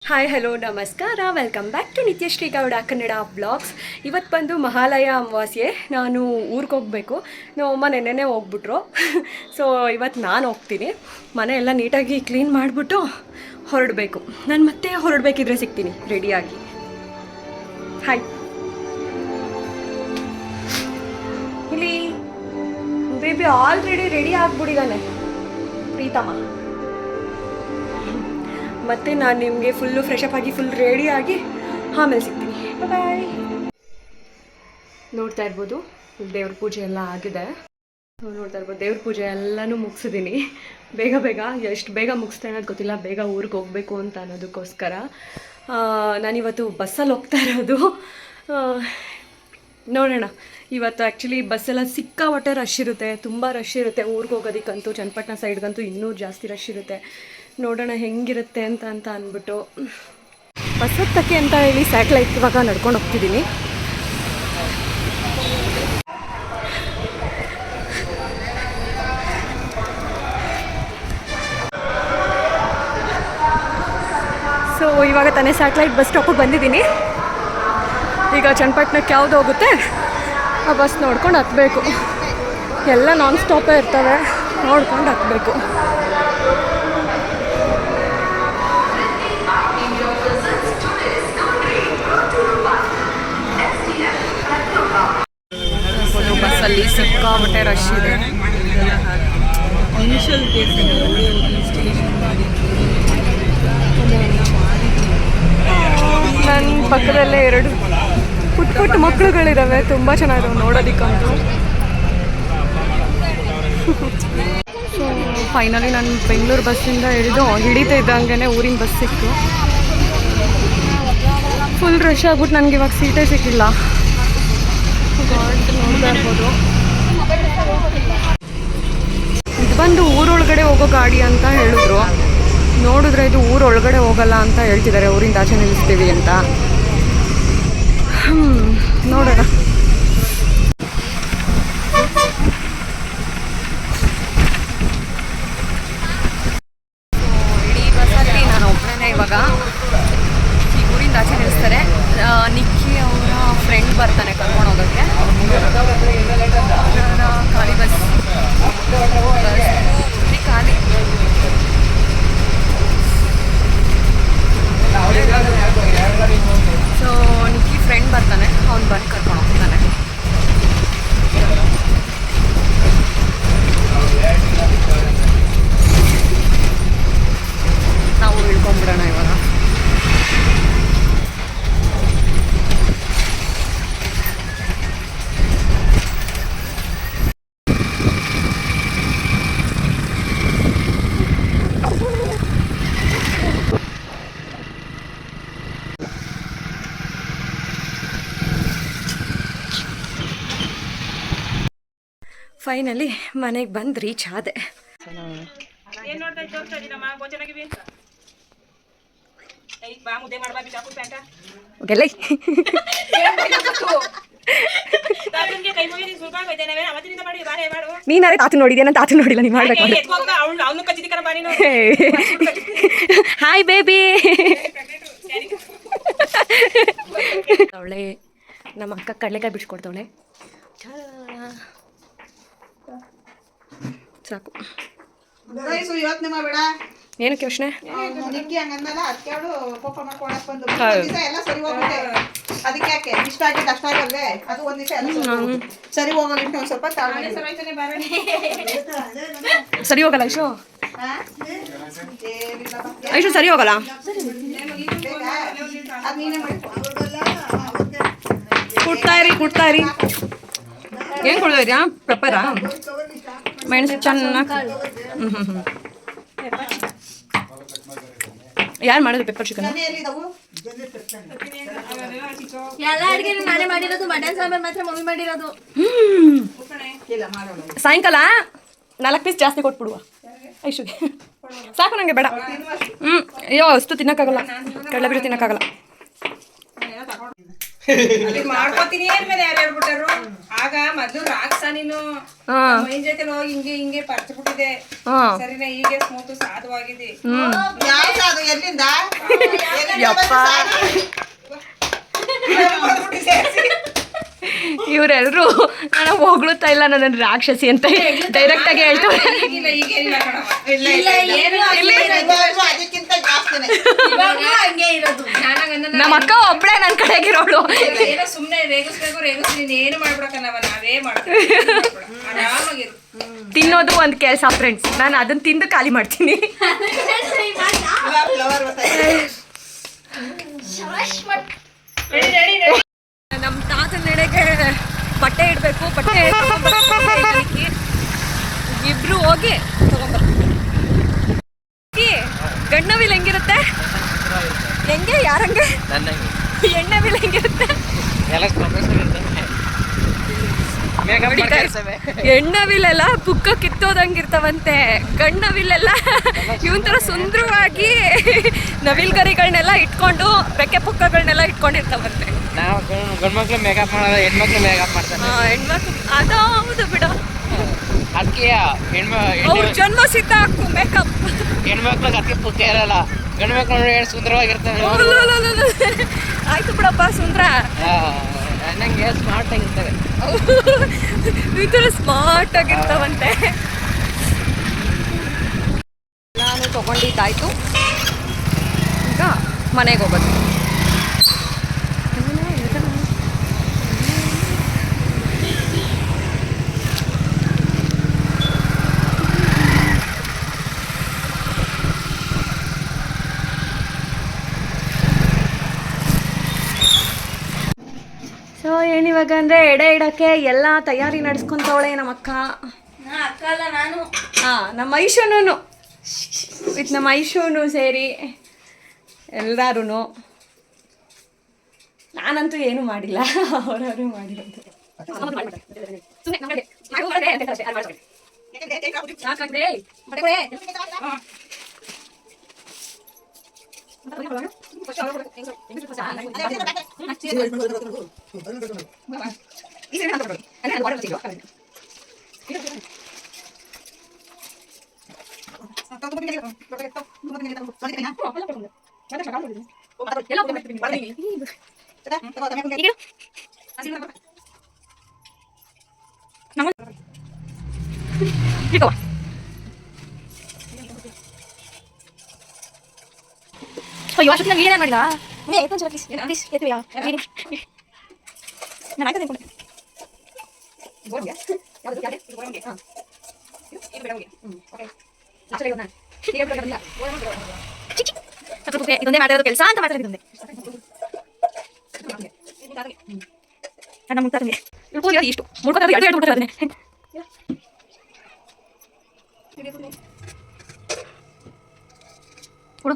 Hi hello ನಮಸ್ಕಾರ, welcome back to Nithyashree Gowda Kannada blogs. ಇವತ್ತು ಬಂದು ಮಹಾಲಯ ಅಮಾವಾಸ್ಯೆ. ನಾನು ಊರಿಗೆ ಹೋಗಬೇಕು. ನಮ್ಮಮ್ಮ ನೆನ್ನೆನೇ ಹೋಗ್ಬಿಟ್ರು. ಸೊ ಇವತ್ತು ನಾನು ಹೋಗ್ತೀನಿ. ಮನೆ ಎಲ್ಲ ನೀಟಾಗಿ ಕ್ಲೀನ್ ಮಾಡಿಬಿಟ್ಟು ಹೊರಡಬೇಕು. ನಾನು ಮತ್ತೆ ಹೊರಡಬೇಕಿದ್ರೆ ಸಿಗ್ತೀನಿ ರೆಡಿಯಾಗಿ. ಹಾಯ್. ಇಲ್ಲಿ ಬೇಬಿ ಆಲ್ರೆಡಿ ರೆಡಿ ಆಗಿಬಿಟ್ಟಿದ್ದಾನೆ ಪ್ರೀತಮ್ಮ. ಮತ್ತು ನಾನು ನಿಮಗೆ ಫುಲ್ಲು ಫ್ರೆಶಪ್ ಆಗಿ ಫುಲ್ ರೆಡಿಯಾಗಿ ಆಮೇಲೆ ಸಿಗ್ತೀನಿ. ಬಾಯ್. ನೋಡ್ತಾ ಇರ್ಬೋದು ದೇವ್ರ ಪೂಜೆ ಎಲ್ಲ ಆಗಿದೆ. ನೋಡ್ತಾ ಇರ್ಬೋದು ದೇವ್ರ ಪೂಜೆ ಎಲ್ಲನೂ ಮುಗಿಸಿದ್ದೀನಿ. ಬೇಗ ಬೇಗ ಎಷ್ಟು ಬೇಗ ಮುಗಿಸ್ತಾ ಅನ್ನೋದು ಗೊತ್ತಿಲ್ಲ. ಬೇಗ ಊರಿಗೆ ಹೋಗಬೇಕು ಅಂತ ಅನ್ನೋದಕ್ಕೋಸ್ಕರ ನಾನಿವತ್ತು ಬಸ್ಸಲ್ಲಿ ಹೋಗ್ತಾ ಇರೋದು. ನೋಡೋಣ. ಇವತ್ತು ಆ್ಯಕ್ಚುಲಿ ಬಸ್ಸೆಲ್ಲ ಸಿಕ್ಕಾಪಟ್ಟೆ ರಶ್ ಇರುತ್ತೆ, ತುಂಬ ರಶ್ ಇರುತ್ತೆ. ಊರಿಗೆ ಹೋಗೋದಕ್ಕಂತೂ ಚನ್ನಪಟ್ಟಣ ಸೈಡ್ಗಂತೂ ಇನ್ನೂ ಜಾಸ್ತಿ ರಶ್ ಇರುತ್ತೆ. ನೋಡೋಣ ಹೆಂಗಿರುತ್ತೆ ಅಂತ ಅಂದ್ಬಿಟ್ಟು ಬಸ್ ಹತ್ತಕ್ಕೆ ಅಂತ ಹೇಳಿ ಸ್ಯಾಟಲೈಟ್ ಇವಾಗ ನಡ್ಕೊಂಡು ಹೋಗ್ತಿದ್ದೀನಿ. ಸೊ ಇವಾಗ ತಾನೇ ಸ್ಯಾಟಲೈಟ್ ಬಸ್ ಸ್ಟಾಪಿಗೆ ಬಂದಿದ್ದೀನಿ. ಈಗ ಚನ್ನಪಟ್ಟಣಕ್ಕೆ ಯಾವುದು ಹೋಗುತ್ತೆ ಆ ಬಸ್ ನೋಡ್ಕೊಂಡು ಹತ್ತಬೇಕು. ಎಲ್ಲ ನಾನ್ ಸ್ಟಾಪೇ ಇರ್ತವೆ, ನೋಡ್ಕೊಂಡು ಹತ್ತಬೇಕು. ಬಸ್ಸಲ್ಲಿ ಸಿಕ್ಕಾಪಟ್ಟೆ ರಶ್ ಇದೆ. ನನ್ನ ಪಕ್ಕದಲ್ಲೇ ಎರಡು ಪುಟ್ಟ ಪುಟ್ಟ ಮಕ್ಕಳುಗಳಿದ್ದಾವೆ, ತುಂಬ ಚೆನ್ನಾಗಿದ್ದಾವೆ ನೋಡೋದಕ್ಕಂತೂ. ಸೊ ಫೈನಲಿ ನಾನು ಬೆಂಗಳೂರು ಬಸ್ಸಿಂದ ಹಿಡಿತಾ ಇದ್ದಂಗೆ ಊರಿನ ಬಸ್ ಸಿಕ್ತು. ಫುಲ್ ರಶ್ ಆಗ್ಬಿಟ್ಟು ನನಗೆ ಇವಾಗ ಸೀಟೇ ಸಿಕ್ಕಿಲ್ಲ. ನೋಡ್ತಾ ಇರ್ಬೋದು. ಇದು ಬಂದು ಊರೊಳಗಡೆ ಹೋಗೋ ಗಾಡಿ ಅಂತ ಹೇಳಿದ್ರು. ನೋಡಿದ್ರೆ ಇದು ಊರೊಳಗಡೆ ಹೋಗಲ್ಲ ಅಂತ ಹೇಳ್ತಿದ್ದಾರೆ, ಊರಿಂದ ಆಚೆ ನಿಲ್ಲಿಸ್ತೀವಿ ಅಂತ. ನೋಡೋಣ. ಇಡೀ ಬಸ್ಸಲ್ಲಿ ನಾನು ಒಬ್ಬನೇ ಇವಾಗ. ಈ ಊರಿಂದ ಆಚೆ ನಿಲ್ಲಿಸ್ತಾರೆ. ನಿಕ್ಕಿ ಅವರ ಫ್ರೆಂಡ್ ಬರ್ತಾನೆ ಕರ್ಕೊಂಡು ಹೋಗೋಕ್ಕೆ. ಖಾಲಿ ಬಸ್ ಖಾಲಿ. ಸೊ ನಿಕ್ಕಿ ಫ್ರೆಂಡ್ ಬರ್ತಾನೆ, ಅವ್ನು ಬಂದು ಕರ್ಕೊಂಡು ಹೋಗ್ತಾನೆ. ನಾವು ಇಳ್ಕೊಂಡ್ಬಿಡೋಣ ಇವಾಗ. ಫೈನಲಿ ಮನೆಗೆ ಬಂದು ರೀಚ್ ಆದೆ. ನೀನಾರೆ ತಾತು ನೋಡಿದ್ಯಾ? ತಾತು ನೋಡಿಲ್ಲ. ನೀವು ಮಾಡ್ಬೇಕು. Hi baby. ಅವಳೆ ನಮ್ಮ ಅಕ್ಕ ಕಡಲೆಕಾಯಿ ಬಿಡಿಸ್ಕೊಡ್ತವಳೆ. ಸಾಕು. ಏನಕ್ಕೆ ಯೋಚನೆ? ಸರಿ ಹೋಗಲ್ಲ ಐಶು. ಐಶು ಸರಿ ಹೋಗಲ್ಲ. ಕುಡ್ತಾ ಇರಿ. ಏನು ಕೊಡ್ತಾ ಇದೆಯಾ? ಪೆಪ್ಪರಾ? ಮೆಣಸು ಚೆನ್ನಾಗಿ. ಯಾರು ಮಾಡೋದು ಪೆಪ್ಪರ್ ಚಿಕನ್? ಎಲ್ಲ ಅಡಿಗೆ ನಾನೇ ಮಾಡಿರೋದು. ಮಟನ್ ಸಾಂಬಾರ್ ಮಾತ್ರ ಮಮ್ಮಿ ಮಾಡಿರೋದು. ಸಾಯಂಕಾಲ 4 ಪೀಸ್ ಜಾಸ್ತಿ ಕೊಟ್ಬಿಡುವ ಐಶುಗೆ. ಸಾಕು, ನನಗೆ ಬೇಡ. ಅಯ್ಯೋ ಅಷ್ಟು ತಿನ್ನೋಕ್ಕಾಗಲ್ಲ, ಕಡಲೆಬೀಜ ತಿನ್ನೋಕ್ಕಾಗಲ್ಲ. ಅಲ್ಲಿ ಮಾಡ್ಕೋತೀನಿ ಅಂದ್ಮೇಲೆ ಯಾರು ಹೇಳ್ಬಿಟ್ಟಾರು ಆಗ ಮೊದ್ಲು ರಾಕ್ಸ ನೀನು ಮೈನ್ ಜೊತೆ ಹೋಗಿ ಹಿಂಗೆ ಹಿಂಗೆ ಪರ್ಚ್ಬಿಟ್ಟಿದೆ ಸರಿನಾ ಹೀಗೆ ಸ್ಮೂತ್ ಸಾಧುವಾಗಿದೆ ಯಾವ್ದು ಅದು ಎಲ್ಲಿಂದ ಯಪ್ಪ ಇವರೆಲ್ಲರೂ ನಾನು ಹೊಗಳುತ್ತಾ ಇಲ್ಲ ನನ್ನ ರಾಕ್ಷಸಿ ಅಂತ ಡೈರೆಕ್ಟ್ ಆಗಿ ಹೇಳ್ತಾರೆ. ಈಗಿಲ್ಲ ಈಗೇನಿಲ್ಲ ಕಣವ ಇಲ್ಲ ಇವಾಗ್ಲೂ ಅದಕ್ಕಿಂತ ಜಾಸ್ತಿನೇ ಇವಾಗ್ಲೂ ಹಂಗೆ ಇರೋದು. ನಮ್ಮ ಅಕ್ಕ ಒಬ್ಳೆ ನನ್ನ ಕಡೆಗಿರೋಳು. ಏನೋ ಸುಮ್ನೆ ರೇಗಿಸ್ಬೇಕು ರೇಗಿಸ್ತೀನಿ ಏನು ಮಾಡ್ಬಿಡಕನ್ನವ ನಾವೇ ಮಾಡ್ತೀವಿ ಆರಾಮಾಗಿರು. ತಿನ್ನೋದು ಒಂದು ಕೆಲಸ ಫ್ರೆಂಡ್ಸ್, ನಾನು ಅದನ್ನ ತಿಂದು ಖಾಲಿ ಮಾಡ್ತೀನಿ. ಫ್ಲವರ್ ನಮ್ಮ ತಾತನ ನಡೆಗೆ ಬಟ್ಟೆ ಇಡಬೇಕು, ಬಟ್ಟೆ ತಗೊಂಡ್ಬರ್ತೀನಿ. ಇಬ್ರು ಹೋಗಿ ತಗೊಂಡ್ಬರ್ತೀವಿ. ಗಂಡವಿಲ್ ಹೆಂಗಿರುತ್ತೆ? ಹೆಂಗೆ ಯಾರಂಗೆ ಎಣ್ಣೆವಿಲ್ ಹೆಂಗಿರುತ್ತೆ? ಎಣ್ಣವಿಲೆಲ್ಲ ಬುಕ್ಕ ಕಿತ್ತೋದಂಗಿರ್ತಾವಂತೆ. ಗಣ್ಣವಿಲೆಲ್ಲ ಇವನ್ ತರ ಸುಂದರವಾಗಿ ನವಿಲ್ಗರಿಗಳನ್ನೆಲ್ಲ ಇಟ್ಕೊಂಡು ರೆಕ್ಕೆ ಪುಕ್ಕಗಳನ್ನೆಲ್ಲ ಇಟ್ಕೊಂಡಿರ್ತಾವಂತೆ. ಗಂಡ್ಮಕ್ಳು ಮೇಕಪ್ ಮಾಡಲ್ಲ, ಹೆಣ್ಮಕ್ಳು ಮೇಕಪ್ ಮಾಡ್ತಾರೆ. ಹೆಣ್ಮಕ್ಳು ಅದಾವುದು ಬಿಡ, ಅದಕ್ಕೆ ಅವ್ರ ಜನ್ಮ ಸಿದ್ಧ ಹಾಕು ಮೇಕಪ್. ಹೆಣ್ಮಕ್ಳಿಗೆ ಅದಕ್ಕೆ ಪುಕ್ಕ ಇರಲ್ಲ, ಗಂಡು ಮಕ್ಳು ನೋಡಿ ಎಷ್ಟು ಸುಂದರವಾಗಿರ್ತಾರೆ. ಆಯ್ತು ಬಿಡಪ್ಪ ಸುಂದ್ರ, ನಂಗೆ ಸ್ಮಾರ್ಟ್ ಆಗಿರ್ತವೆ. ಈ ಥರ ಸ್ಮಾರ್ಟ್ ಆಗಿರ್ತಾವಂತೆ. ನಾನು ತಗೊಂಡಿದ್ದಾಯ್ತು, ಈಗ ಮನೆಗೆ ಹೋಗೋದು. ಸೊ ಏನಿವಾಗ ಅಂದರೆ ಎಡೆ ಇಡೋಕ್ಕೆ ಎಲ್ಲ ತಯಾರಿ ನಡೆಸ್ಕೊಂತವಳೆ ನಮ್ಮ ಅಕ್ಕ. ಅಕ್ಕ ಅಲ್ಲ ನಾನು. ನಮ್ಮ ಐಶೂನು ವಿತ್ ನಮ್ಮ ಐಶೂನು ಸೇರಿ ಎಲ್ಲರೂ. ನಾನಂತೂ ಏನೂ ಮಾಡಿಲ್ಲ, ಅವರವರು ಮಾಡಿರೋದು. ಅಯ್ಯೋ ಅಷ್ಟೊತ್ತಿನ ವೀಡಿಯೋ ಮಾಡಿಲ್ಲ. ಇದೊಂದೇ ಮಾಡಿರೋದು ಕೆಲಸ ಅಂತ ಮಾಡ್ತಾರೆ. ಇದೊಂದೇ ನನ್ನ ಮುಟ್ಟಾದ್ರೆ ಇಷ್ಟು ಮುಡ್ಕೋತಾರೆ, ಎರಡು ಮುಟ್ತಾರೆ ಅದನ್ನೇ. ಕೊಡು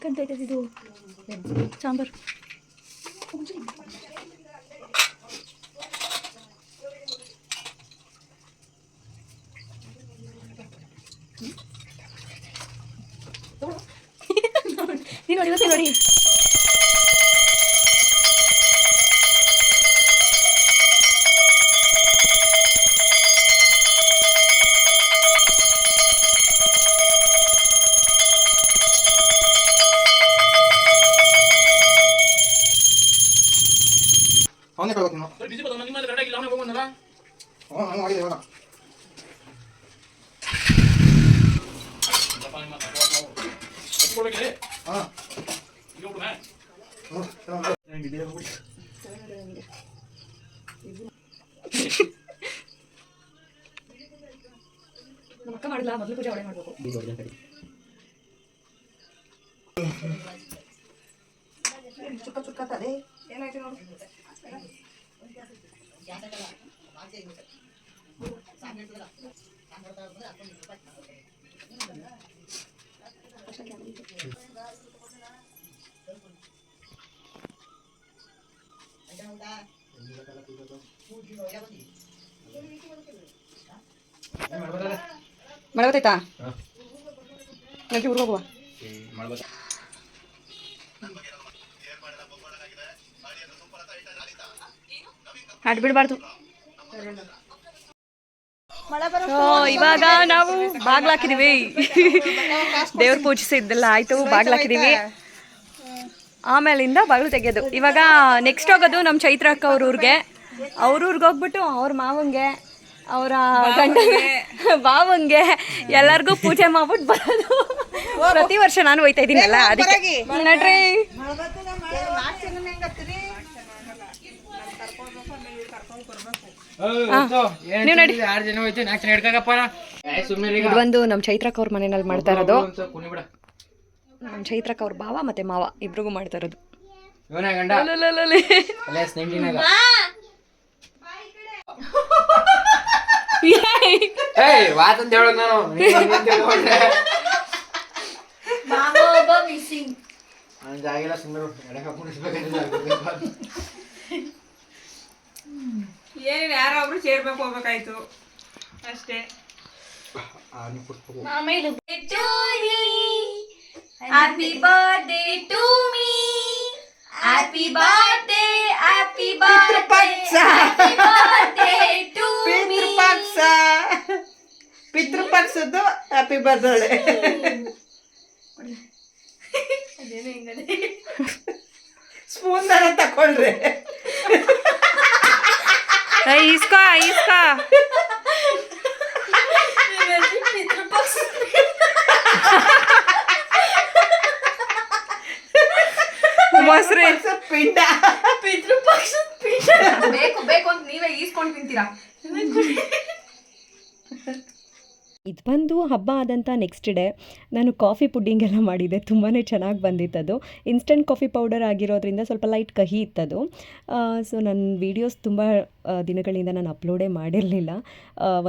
ಕಂತೈತದಿದು ಸಾಂಬಾರು. ನೀನು ನೋಡಿ ಇವತ್ತೇ ನೋಡಿ. ಅವನೇ ಕಳ್ಬೇಕು ನೀನು ಆಗಿದೆ ಇವಾಗ. ನಮ್ಮ ಅಕ್ಕ ಮಾಡಿಲ್ಲ, ಮೊದಲು ಪೂಜೆ ಅವಳೇ ಮಾಡಬೇಕು. ಚುಕ್ಕ ಚುಕ್ಕ ತಲೆ ಏನಾಯ್ತು ನೋಡು. ಮಳೆ ಗೊತ್ತಾಯ್ತಾ? ನನಗೆ ಊರಿಗೆ ಹೋಗುವ. ಆಡ್ಬಿಡ್ಬಾರ್ದು. ಇವಾಗ ನಾವು ಬಾಗ್ಲಾಕಿದೀವಿ. ದೇವ್ರ ಪೂಜಿಸಿದ್ದೆಲ್ಲ ಆಯ್ತು, ಬಾಗ್ಲಾಕಿದೀವಿ. ಆಮೇಲಿಂದ ಬಾಗಿಲು ತೆಗೆಯೋದು. ಇವಾಗ ನೆಕ್ಸ್ಟ್ ಹೋಗೋದು ನಮ್ಮ ಚೈತ್ರ ಅಕ್ಕ ಅವ್ರ ಊರಿಗೆ. ಅವ್ರ ಊರಿಗೆ ಹೋಗ್ಬಿಟ್ಟು ಅವ್ರ ಮಾವಂಗೆ, ಅವರ ಗಂಡ ಬಾವಂಗೆ ಎಲ್ಲರಿಗೂ ಪೂಜೆ ಮಾಡ್ಬಿಟ್ಟು ಬರೋದು. ಪ್ರತಿ ವರ್ಷ ನಾನು ಹೋಯ್ತಾ ಇದ್ದೀನಲ್ಲ, ಅದಕ್ಕೆ ನಡ್ರಿ. ನೀವು ನಡಿ. ಇದೊಂದು ನಮ್ಮ ಚೈತ್ರಕ್ಕ ಅವ್ರ ಮನೆಯಲ್ಲಿ ಮಾಡ್ತಾ ಇರೋದು. ನಮ್ಮ ಚೈತ್ರಕ್ಕ ಅವ್ರ ಭಾವ ಮತ್ತೆ ಮಾವ ಇಬ್ರಿಗೂ ಮಾಡ್ತಾ ಇರೋದು. ಏನಿಲ್ಲ, ಯಾರೊಬ್ರು ಸೇರ್ಬೇಕು ಹೋಗ್ಬೇಕಾಯ್ತು ಅಷ್ಟೇ. Happy birthday to me. Happy birthday, happy birthday, happy birthday to me. ಪಿತೃಪಕ್ಷದ್ದು ಹ್ಯಾಪಿ ಬರ್ತ್ಡೇ. ಸ್ಪೂನ್ ದಾರ ತಕೊಳ್ರಿ. ಇಸ್ಕಾ ಇಸ್ಕಾ ಮೊಸರು ಪಿಂಡ ಬೇಕು ಬೇಕು ಅಂತ ನೀವೇ ಈಸ್ಕೊಂಡು ತಿಂತೀರಾ. ಇದು ಬಂದು ಹಬ್ಬ ಆದಂಥ ನೆಕ್ಸ್ಟ್ ಡೇ ನಾನು ಕಾಫಿ ಪುಡ್ಡಿಂಗ್ ಎಲ್ಲ ಮಾಡಿದ್ದೆ. ತುಂಬಾ ಚೆನ್ನಾಗಿ ಬಂದಿತ್ತದು. ಇನ್ಸ್ಟೆಂಟ್ ಕಾಫಿ ಪೌಡರ್ ಆಗಿರೋದ್ರಿಂದ ಸ್ವಲ್ಪ ಲೈಟ್ ಕಹಿ ಇತ್ತದು. ಸೊ ನನ್ನ ವೀಡಿಯೋಸ್ ತುಂಬ ದಿನಗಳಿಂದ ನಾನು ಅಪ್ಲೋಡೇ ಮಾಡಿರಲಿಲ್ಲ,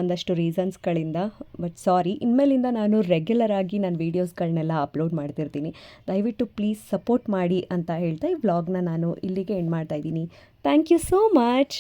ಒಂದಷ್ಟು ರೀಸನ್ಸ್ಗಳಿಂದ. ಬಟ್ ಸಾರಿ, ಇನ್ಮೇಲಿಂದ ನಾನು ರೆಗ್ಯುಲರ್ ಆಗಿ ನಾನು ವೀಡಿಯೋಸ್ಗಳನ್ನೆಲ್ಲ ಅಪ್ಲೋಡ್ ಮಾಡ್ತಿರ್ತೀನಿ. ದಯವಿಟ್ಟು ಪ್ಲೀಸ್ ಸಪೋರ್ಟ್ ಮಾಡಿ ಅಂತ ಹೇಳ್ತಾ ಈ ವ್ಲಾಗ್ನ ನಾನು ಇಲ್ಲಿಗೆ ಎಂಡ್ ಮಾಡ್ತಾಯಿದ್ದೀನಿ. Thank you so much.